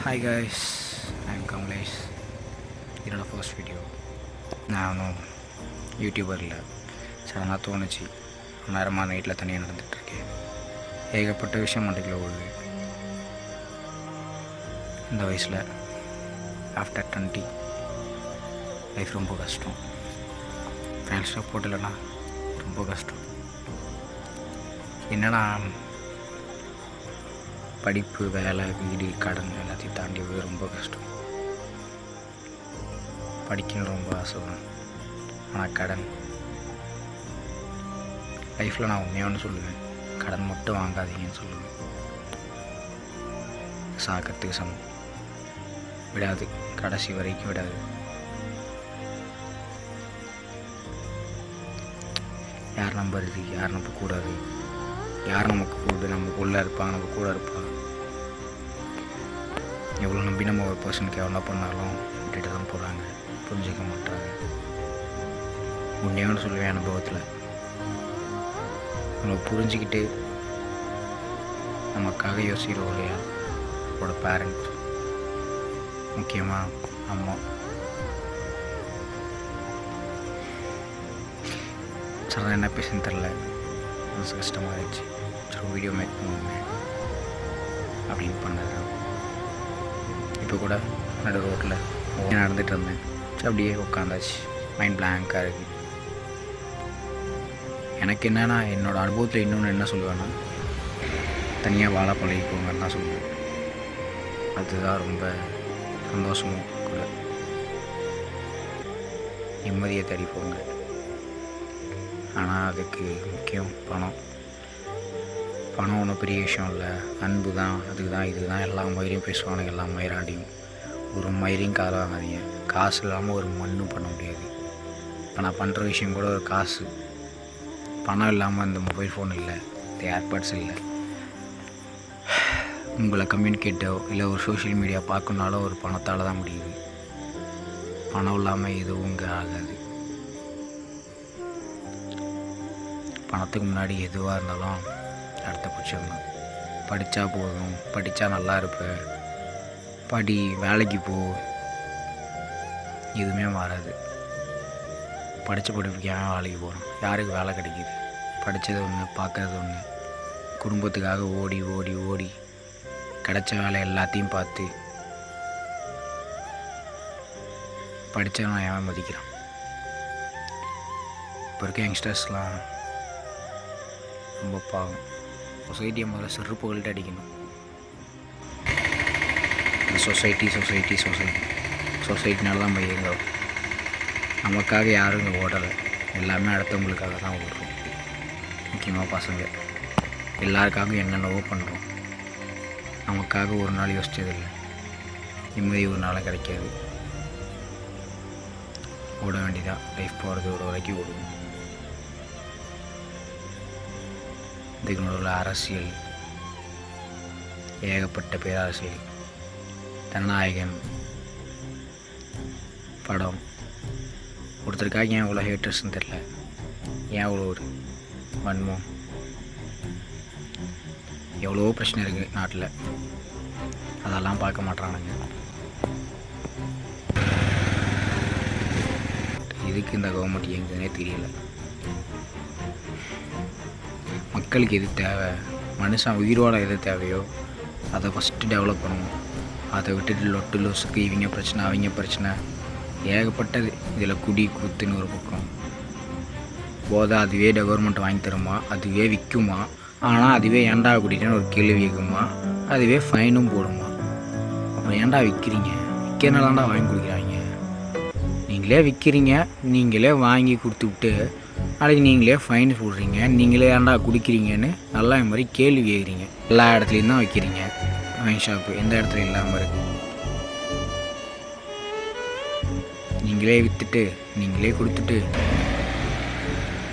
Hi guys, I'm Kamlesh. என்னோட first video. நான் ஒன்றும் யூடியூபர் இல்லை. சடனாக தோணுச்சு. நேரமாக நைட்டில் தனியாக நடந்துகிட்ருக்கேன். ஏகப்பட்ட விஷயம் மண்டைக்குள்ள ஓடுது. இந்த வயசில் ஆஃப்டர் 20 லைஃப் ரொம்ப கஷ்டம். ஃபேன்ஸ் போட்டலன்னா ரொம்ப கஷ்டம். என்னன்னா படிப்பு, வேலை, வீடு, கடன் எல்லாத்தையும் தாண்டி போய் ரொம்ப கஷ்டம். படிக்கணும் ரொம்ப ஆசை தான், ஆனால் கடன். லைஃப்பில் நான் உண்மையானு சொல்லுவேன், கடன் மட்டும் வாங்காதீங்கன்னு சொல்லுவேன். சாக்கிறதுக்கு சமம். விடாது, கடைசி வரைக்கும் விடாது. யார் நம்புறது, யார் நம்பக்கூடாது, யார் நமக்கு கூட நமக்குள்ளே இருப்பாங்க, நம்ம கூட இருப்பாங்க. எவ்வளோ நம்பி நம்ம ஒரு பர்சனுக்கு எவ்வளோ பண்ணாலும் விட்டுட்டு தான் போகிறாங்க, புரிஞ்சிக்க மாட்டாங்க. உண்மையான சொல்லுவேன், அனுபவத்தில் நம்ம புரிஞ்சிக்கிட்டு நமக்காக யோசிக்கிறோம் இல்லையா, அவரோட பேரண்ட், முக்கியமாக அம்மா. சார் என்ன பேசுன்னு தெரில, மனசு கஷ்டமாக இருந்துச்சு. சரி வீடியோ மேக் பண்ணுவோமே அப்படின்னு பண்ணது. இப்போ கூட நடு ரோட்டில் நடந்துகிட்டு இருந்தேன். அப்படியே உட்காந்தாச்சு. மைண்ட் பிளாங்காக இருக்குது. எனக்கு என்னென்னா, என்னோடய அனுபவத்தில் இன்னொன்று என்ன சொல்லுவேன்னா, தனியாக வாழ பழகிக்கோங்கன்னு தான் சொல்லுவேன். அதுதான் ரொம்ப சந்தோஷமும் கூட. நிம்மதியை தேடிப்போங்க. ஆனால் அதுக்கு முக்கியம் பணம். பணம் ஒன்றும் பெரிய விஷயம் இல்லை, அன்பு தான். அதுக்கு தான் இது தான் எல்லா மயிரையும் பேசுவானுங்க, எல்லா மயிராண்டியும். ஒரு மயிரையும் கால வாங்காதீங்க. காசு இல்லாமல் ஒரு மண்ணும் பண்ண முடியாது. இப்போ நான் பண்ணுற விஷயம் கூட ஒரு காசு. பணம் இல்லாமல் இந்த மொபைல் ஃபோன் இல்லை, இந்த ஏர்பட்ஸ் இல்லை. உங்களை கம்யூனிகேட்டோ இல்லை ஒரு சோஷியல் மீடியா பார்க்கணுனாலும் ஒரு பணத்தால் தான் முடியுது. பணம் இல்லாமல் எதுவும் இங்கே ஆகாது. பணத்துக்கு முன்னாடி எதுவாக இருந்தாலும் அடுத்த பட்சம் தான். படித்தா போதும், படித்தா நல்லா இருப்பேன், படி, வேலைக்கு போ, எதுவுமே மாறாது. படித்த படிப்புக்கு ஏன் வேலைக்கு போகிறோம்? யாருக்கு வேலை கிடைக்கிது? படித்தது ஒன்று, பார்க்குறது ஒன்று. குடும்பத்துக்காக ஓடி ஓடி ஓடி கிடைச்ச வேலை எல்லாத்தையும் பார்த்து படித்தவன் ஏன் மதிக்கிறான்? இப்போ இருக்க யங்ஸ்டர்ஸ்லாம் ரொம்ப பாவம். சொசைட்டியை முதல்ல செருப்புகள்கிட்ட அடிக்கணும். சொசைட்டி சொசைட்டி சொசைட்டி சொசைட்டினால தான் பையங்க. நமக்காக யாரும் இங்கே ஓடலை, எல்லாமே அடுத்தவங்களுக்காக தான் ஓடுறோம். முக்கியமாக பசங்க எல்லாருக்காகவும் என்னென்னவோ பண்ணுறோம். நமக்காக ஒரு நாள் யோசித்ததில்லை. நிம்மதி ஒரு நாள் கிடைக்காது. ஓட வேண்டியதான். லைஃப் போகிறது ஒரு வரைக்கும் ஓடுவோம். இதுக்கு நடுவில் அரசியல், ஏகப்பட்ட பேரரசியல், ஜனநாயகம், படம். ஒருத்தருக்காக ஏன் இவ்வளோ ஹேட்டர்ஸ்ன்னு தெரில, ஏன் இவ்வளோ ஒரு வன்மம். எவ்வளோ பிரச்சனை இருக்குது நாட்டில், அதெல்லாம் பார்க்க மாட்டானுங்க. இதுக்கு இந்த கவர்மெண்ட் எங்குன்னே தெரியலை. மக்களுக்கு எது தேவை, மனுஷன் உயிரோட எது தேவையோ அதை ஃபஸ்ட்டு டெவலப் பண்ணணும். அதை விட்டுட்டு லொட்டு லொசுக்கு இவங்க பிரச்சனை அவங்க பிரச்சனை ஏகப்பட்டது. இதில் குடி குத்துன்னு ஒரு பக்கம். போதை அதுவே கவர்மெண்ட் வாங்கி தருமா, அதுவே விற்குமா, ஆனால் அதுவே ஏண்டா குடின்னு ஒரு கேள்வி கேட்குமா, அதுவே ஃபைனும் போடுமா. அப்போ ஏண்டா விற்கிறீங்க? விற்கிறனாலாண்டா வாங்கி கொடுக்குறாங்க. நீங்களே விற்கிறீங்க, நீங்களே வாங்கி கொடுத்துவிட்டு நாளைக்கு நீங்களே ஃபைன் போடுறீங்க. நீங்களே ஏன்டா குடிக்கிறீங்கன்னு நல்லா இந்த மாதிரி கேள்வி கேட்குறீங்க. எல்லா இடத்துலையும் தான் வைக்கிறீங்க வைன் ஷாப்பு, எந்த இடத்துல இல்லாமல் இருக்குது. நீங்களே விற்றுட்டு நீங்களே கொடுத்துட்டு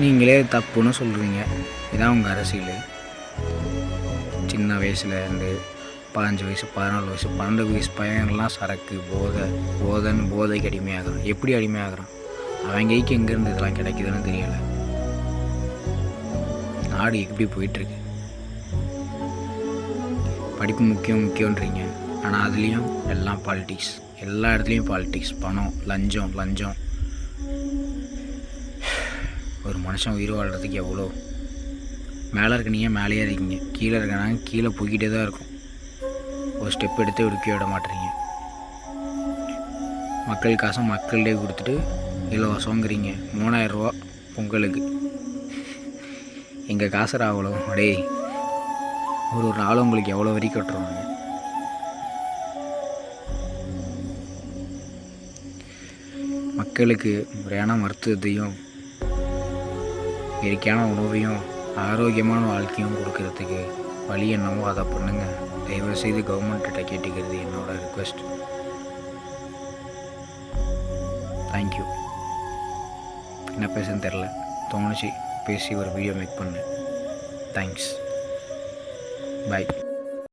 நீங்களே தப்புன்னு சொல்கிறீங்க. இதான் உங்கள் அரசியல். சின்ன வயசில் இருந்து 15 வயசு 14 வயசு 12 வயசு பையன்லாம் சரக்கு, போதைக்கு அடிமையாகிறான். எப்படி அடிமையாகிறான்? அவங்க கைக்கு எங்கேருந்து இதெல்லாம் கிடைக்குதுன்னு தெரியலை. நாடு எப்படி போயிட்டுருக்கு? படிப்பு முக்கியன்றீங்க, ஆனால் அதுலேயும் எல்லாம் பாலிட்டிக்ஸ், எல்லா இடத்துலையும் பாலிட்டிக்ஸ், பணம், லஞ்சம். ஒரு மனுஷன் உயிர் வாழ்கிறதுக்கு எவ்வளோ மேலே இருக்க நீங்கள் மேலேயே இருக்கீங்க, கீழே இருக்கனாங்க கீழே போய்கிட்டே தான் இருக்கும். ஒரு ஸ்டெப் எடுத்து எடுக்க விட மாட்டேறீங்க. மக்கள் காசை மக்கள்கிட்டே கொடுத்துட்டு இலவசங்கிறீங்க. 3000 ரூபா பொங்கலுக்கு. எங்கள் காசு ராவலோ அடே, ஒரு நாள் உங்களுக்கு எவ்வளோ வரி கட்டுறோங்க. மக்களுக்கு முறையான மருத்துவத்தையும் இயற்கையான உணவையும் ஆரோக்கியமான வாழ்க்கையும் கொடுக்கறதுக்கு வழி என்னவோ அதை பண்ணுங்கள். தயவுசெய்து கவர்மெண்ட்டிட்ட கேட்டுக்கிறது என்னோடய ரிக்வெஸ்ட். தேங்க்யூ. என்ன பேசுன்னு தெரில, தோணுச்சு பேசி ஒரு வீடியோ மேக் பண்ணேன். தேங்க்ஸ். பாய்.